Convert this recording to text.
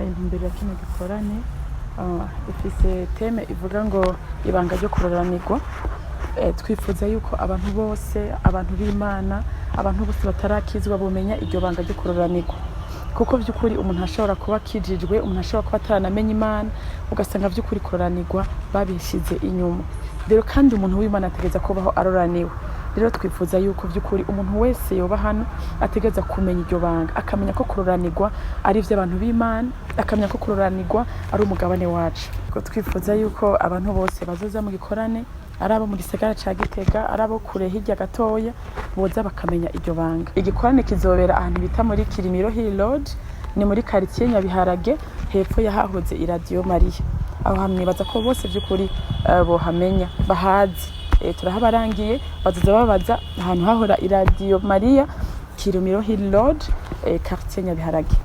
Intumbero ya kino gikorane ifise teme ivuga ngo ibanga ryo kuroranirwa. Twifuza yuko abantu bose, abantu b'Imana, abantu bose batarakizwa bomenya iryo banga ryo kuroranirwa, kuko vy'ukuri umuntu ashobora kuba akijijwe, umuntu ashobora kuba ataranamenya Imana, ugasanga vy'ukuri kuroranirwa babishize inyuma. Rero kandi umuntu w'Imana ategeza kubaho aroraniwe. Rero twifuza yuko vy'ukuri umuntu wese yoba hano ategeza kumenya iryo banga, akamenya ko kuroranirwa ari ivy'abantu b'Imana, akamenya ko kuroranirwa ari umugabane wacu. Twifuza yuko abantu bose bazoza mu gikorane, ari abo mu gisagara ca Gitega, ari abo kure hirya gatoya, boza bakamenya iryo banga. Igikorane kizobera ahantu bita muri Kirimiro Hill Road, ni muri quartier Nyabiharage, hepfo yahahoze iRadio Maria. Aho hamwibaza ko bose vy'ukuri bohamenya, bahazi. Turahabarangiye, bazoza babaza ahantu hahora iRadio Maria, Kirimiro Hill Road, quartier Nyabiharage.